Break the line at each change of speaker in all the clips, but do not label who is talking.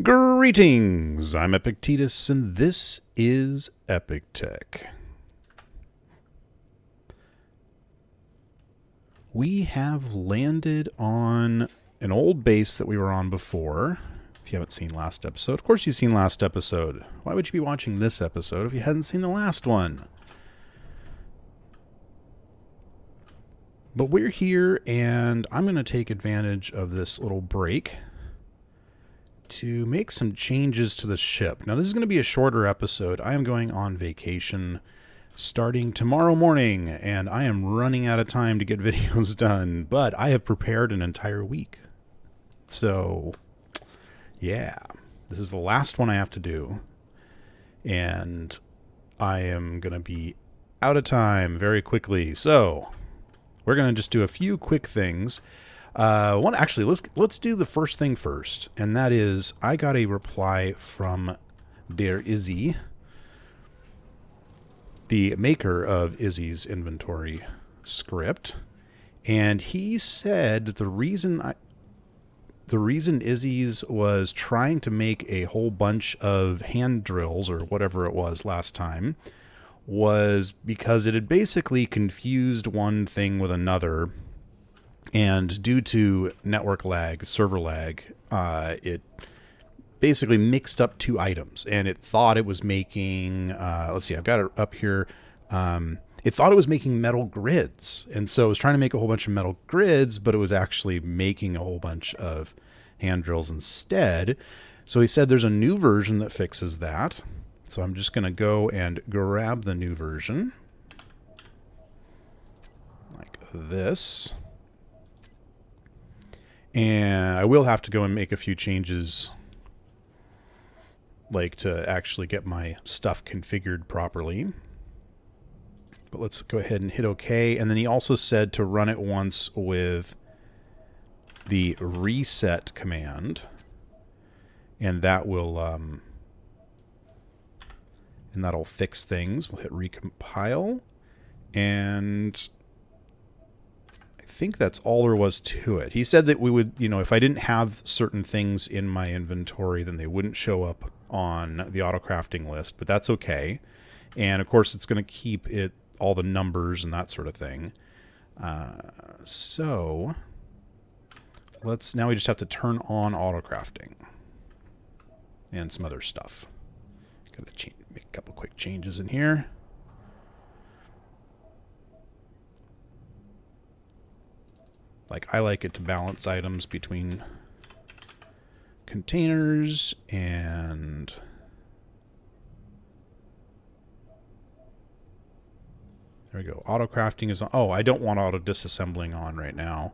Greetings! I'm Epictetus, and this is Epic Tech. We have landed on an old base that we were on before. If you haven't seen last episode, of course you've seen last episode. Why would you be watching this episode if you hadn't seen the last one? But we're here, and I'm going to take advantage of this little break to make some changes to the ship. Now, this is going to be a shorter episode. I am going on vacation starting tomorrow morning, and I am running out of time to get videos done, but I have prepared an entire week. So, yeah, this is the last one I have to do, and I am going to be out of time very quickly. So, we're going to just do a few quick things. Let's do the first thing first, and that is I got a reply from Der Izzy, the maker of Izzy's inventory script, and he said that the reason Izzy's was trying to make a whole bunch of hand drills or whatever it was last time was because it had basically confused one thing with another. And due to network lag, server lag, it basically mixed up two items. And it thought it was making, let's see, I've got it up here. It thought it was making metal grids. And so it was trying to make a whole bunch of metal grids, but it was actually making a whole bunch of hand drills instead. So he said there's a new version that fixes that. So I'm just going to go and grab the new version. Like this. And I will have to go and make a few changes, like to actually get my stuff configured properly. But let's go ahead and hit OK. And then he also said to run it once with the reset command. And that will, and that'll fix things. We'll hit recompile. And I think that's all there was to it. He said that we would, if I didn't have certain things in my inventory, then they wouldn't show up on the auto crafting list, but that's okay. And of course, it's going to keep it all the numbers and that sort of thing. So now we just have to turn on auto crafting and some other stuff. Got to make a couple quick changes in here. I like it to balance items between containers and there we go. Auto crafting is on. Oh, I don't want auto disassembling on right now.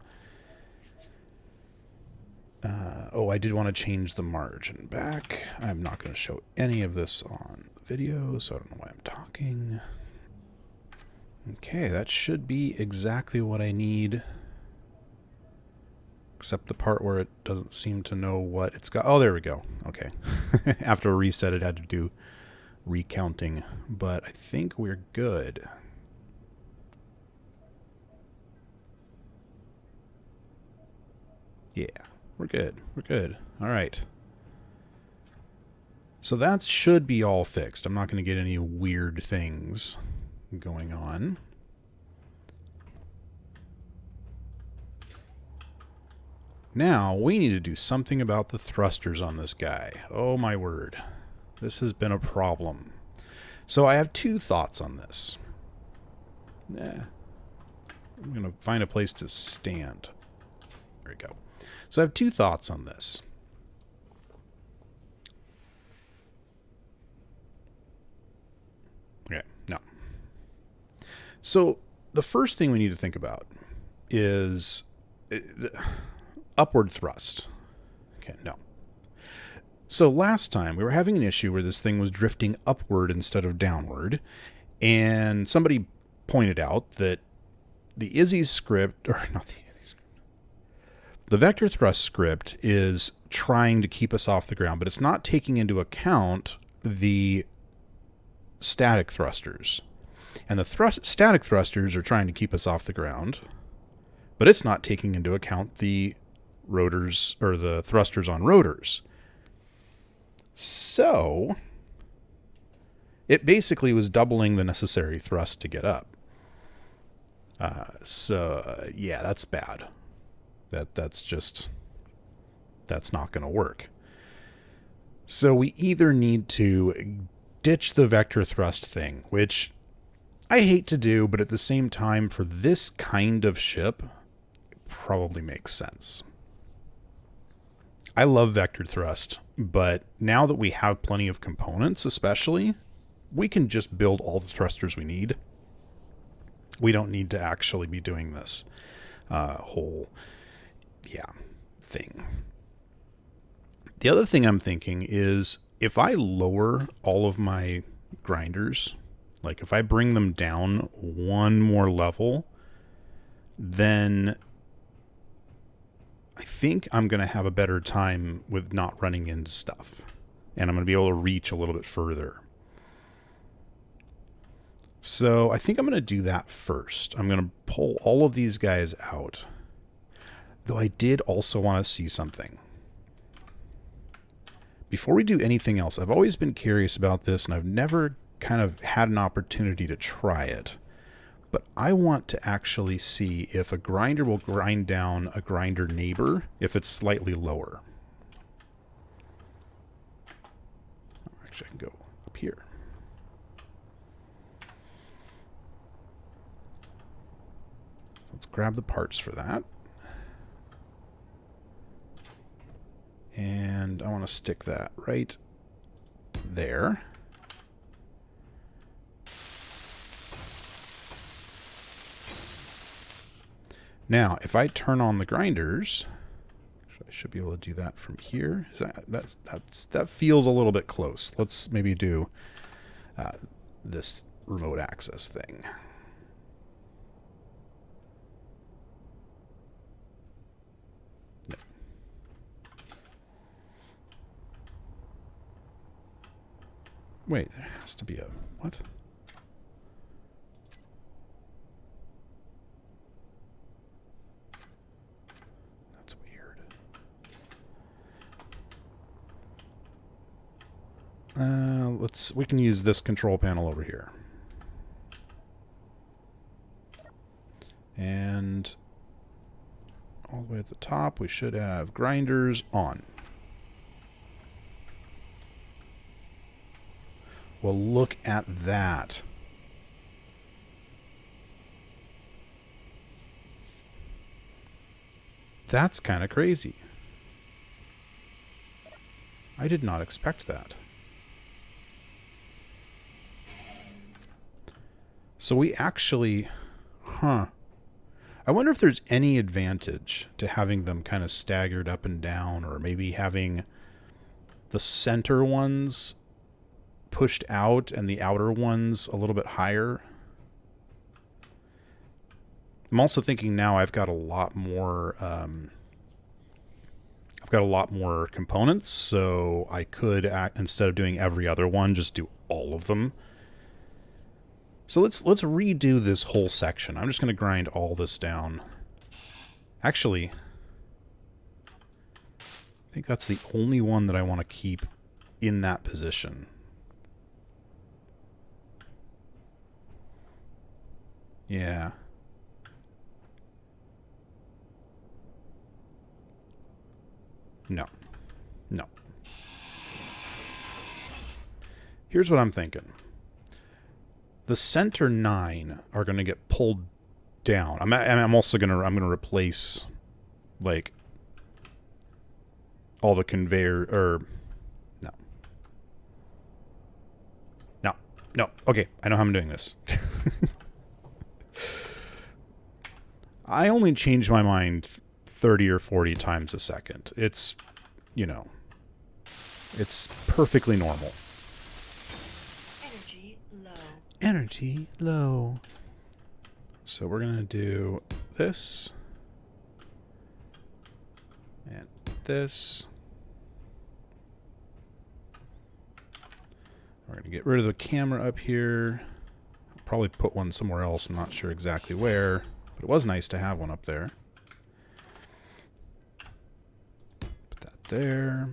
I did want to change the margin back. I'm not going to show any of this on video, so I don't know why I'm talking. Okay, that should be exactly what I need. Except the part where it doesn't seem to know what it's got. Oh, there we go. Okay. After a reset, it had to do recounting. But I think we're good. Yeah, we're good. We're good. All right. So that should be all fixed. I'm not going to get any weird things going on. Now, we need to do something about the thrusters on this guy. Oh my word. This has been a problem. So I have two thoughts on this. I'm going to find a place to stand. There we go. So I have two thoughts on this. Okay, no. So the first thing we need to think about is upward thrust. Okay, no. So last time we were having an issue where this thing was drifting upward instead of downward, and somebody pointed out that the Izzy script, or not the Izzy script, the vector thrust script is trying to keep us off the ground, but it's not taking into account the static thrusters. And the static thrusters are trying to keep us off the ground, but it's not taking into account the rotors, or the thrusters on rotors. So it basically was doubling the necessary thrust to get up. Yeah, that's bad. That's not going to work. So we either need to ditch the vector thrust thing, which I hate to do, but at the same time, for this kind of ship, it probably makes sense. I love vector thrust, but now that we have plenty of components, especially, we can just build all the thrusters we need. We don't need to actually be doing this whole thing. The other thing I'm thinking is if I lower all of my grinders, like if I bring them down one more level, then I think I'm going to have a better time with not running into stuff. And I'm going to be able to reach a little bit further. So I think I'm going to do that first. I'm going to pull all of these guys out. Though I did also want to see something. Before we do anything else, I've always been curious about this, and I've never kind of had an opportunity to try it. But I want to actually see if a grinder will grind down a grinder neighbor if it's slightly lower. Actually, I can go up here. Let's grab the parts for that. And I want to stick that right there. Now, if I turn on the grinders, I should be able to do that from here. That feels a little bit close. Let's maybe do this remote access thing. No. Wait, there has to be a what? We can use this control panel over here. And all the way at the top, we should have grinders on. Well, look at that. That's kind of crazy. I did not expect that. So we actually, I wonder if there's any advantage to having them kind of staggered up and down, or maybe having the center ones pushed out and the outer ones a little bit higher. I'm also thinking now I've got a lot more, components, so I could, instead of doing every other one, just do all of them. So let's redo this whole section. I'm just going to grind all this down. Actually, I think that's the only one that I want to keep in that position. Yeah. No. No. Here's what I'm thinking. The center 9 are going to get pulled down. I'm also going to replace like all the conveyor, or no. Okay, I know how I'm doing this. I only change my mind 30 or 40 times a second. It's, you know, It's perfectly normal.
Energy low.
Energy low. So we're going to do this. And this. We're going to get rid of the camera up here. Probably put one somewhere else. I'm not sure exactly where. But it was nice to have one up there. Put that there.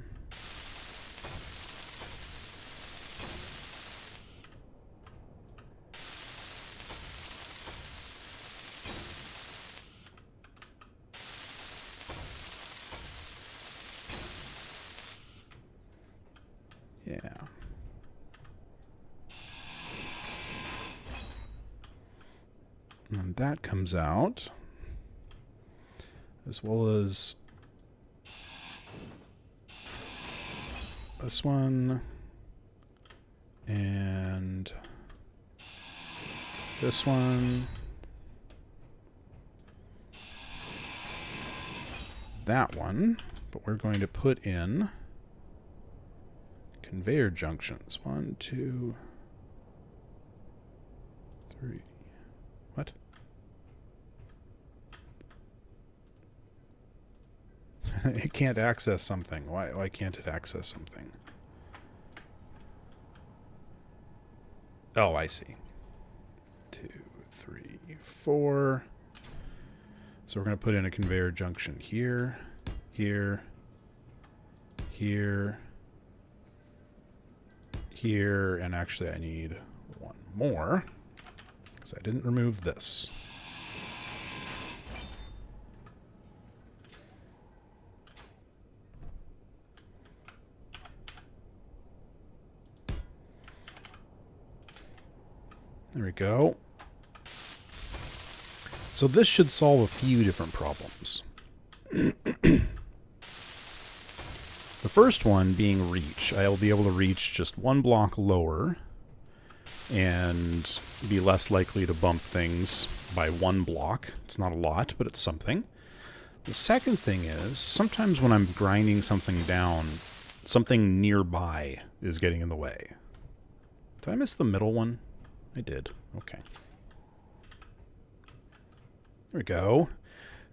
Yeah. And that comes out. As well as this one. And this one. That one. But we're going to put in conveyor junctions. 1, 2, 3. What? It can't access something. Why can't it access something? Oh, I see. 2, 3, 4. So we're going to put in a conveyor junction here, here, here, here, and actually I need one more because I didn't remove this. There we go. So this should solve a few different problems. The first one being reach. I will be able to reach just one block lower and be less likely to bump things by one block. It's not a lot, but it's something. The second thing is, sometimes when I'm grinding something down, something nearby is getting in the way. Did I miss the middle one? I did. Okay. There we go.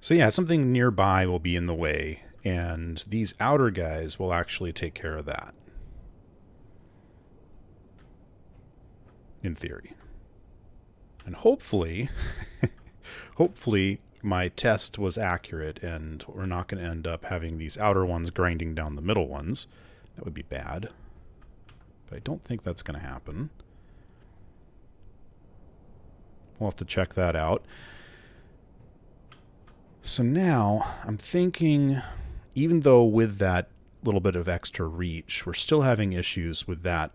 So yeah, something nearby will be in the way, and these outer guys will actually take care of that. In theory. And hopefully, hopefully my test was accurate and we're not going to end up having these outer ones grinding down the middle ones. That would be bad. But I don't think that's going to happen. We'll have to check that out. So now I'm thinking, even though with that little bit of extra reach, we're still having issues with that,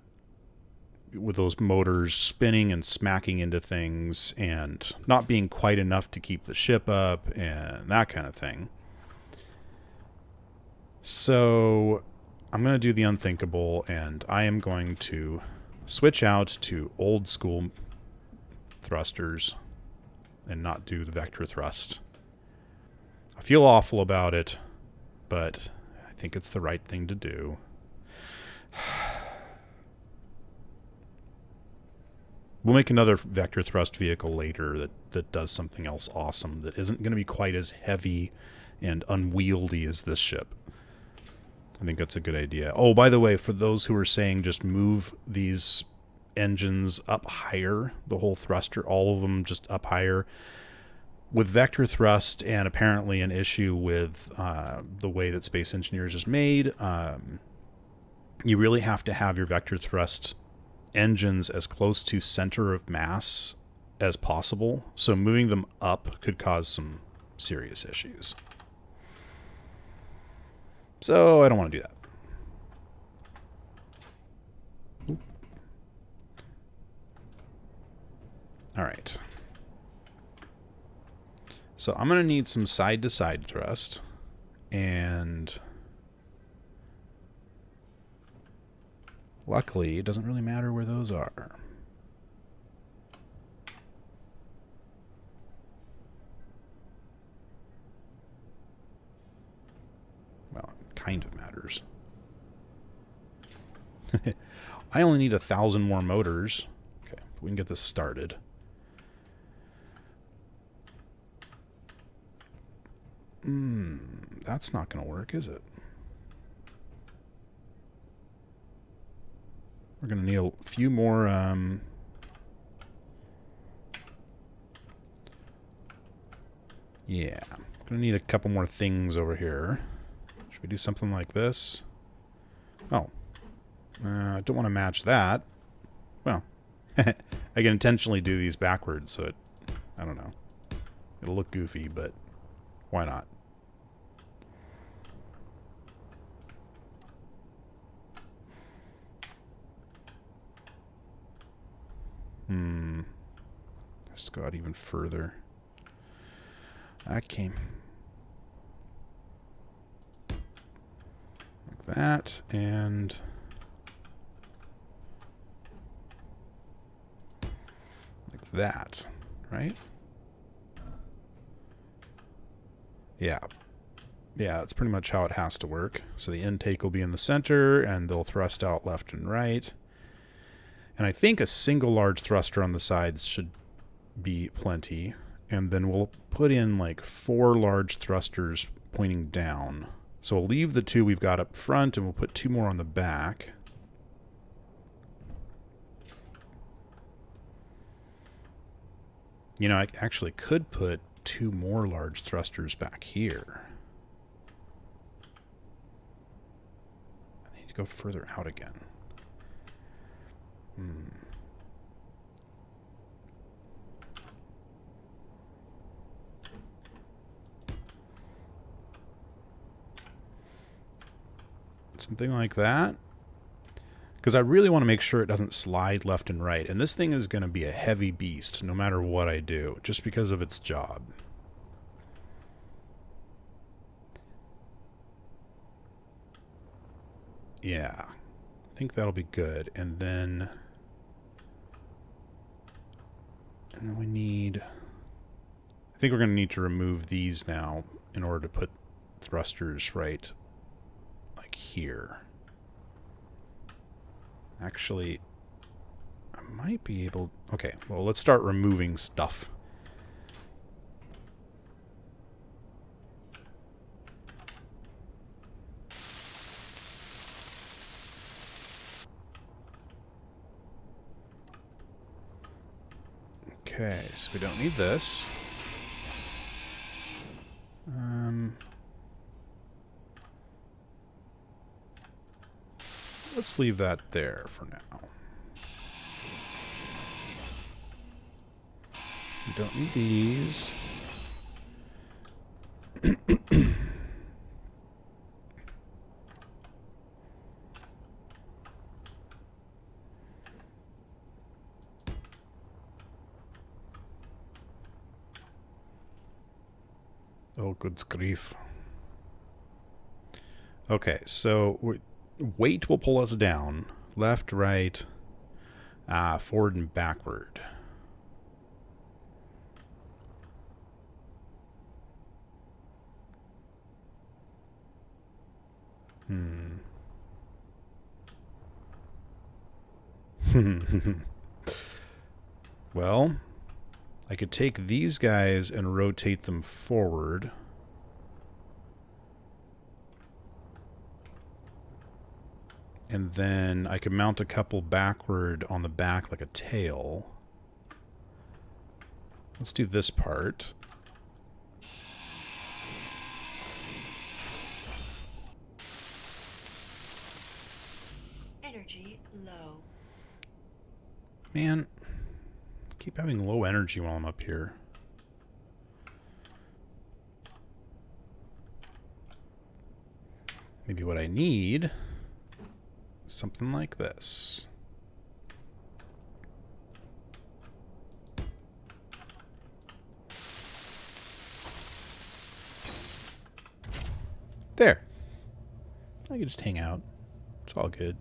with those motors spinning and smacking into things and not being quite enough to keep the ship up and that kind of thing. So I'm going to do the unthinkable, and I am going to switch out to old school thrusters and not do the vector thrust. I feel awful about it, but I think it's the right thing to do. We'll make another vector thrust vehicle later that does something else awesome that isn't going to be quite as heavy and unwieldy as this ship. I think that's a good idea. Oh, by the way, for those who are saying just move these engines up higher, the whole thruster, all of them just up higher, with vector thrust and apparently an issue with the way that Space Engineers is made, you really have to have your vector thrust engines as close to center of mass as possible. So moving them up could cause some serious issues. So I don't want to do that. Oop. All right. So I'm going to need some side-to-side thrust, and luckily it doesn't really matter where those are. Well, it kind of matters. I only need 1,000 more motors. Okay, we can get this started. That's not going to work, is it? We're going to need a few more... yeah, going to need a couple more things over here. Should we do something like this? Oh. I don't want to match that. Well, I can intentionally do these backwards, so it... I don't know. It'll look goofy, but why not? Let's go out even further. That came... like that, and... like that, right? Yeah. Yeah, that's pretty much how it has to work. So the intake will be in the center, and they'll thrust out left and right. And I think a single large thruster on the sides should be plenty. And then we'll put in like 4 large thrusters pointing down. So we'll leave the 2 we've got up front, and we'll put 2 more on the back. You know, I actually could put 2 more large thrusters back here. I need to go further out again. Something like that. Because I really want to make sure it doesn't slide left and right. And this thing is going to be a heavy beast no matter what I do, just because of its job. Yeah. I think that'll be good. And then we need... I think we're going to need to remove these now in order to put thrusters right like here. Actually, I might be able... okay, well, let's start removing stuff. Okay, so we don't need this. Let's leave that there for now. We don't need these. Oh, good grief. Okay, so weight will pull us down. Left, right, forward, and backward. Well, I could take these guys and rotate them forward. And then I could mount a couple backward on the back like a tail. Let's do this part.
Energy low.
Man, I keep having low energy while I'm up here. Maybe what I need... something like this. There. I can just hang out. It's all good.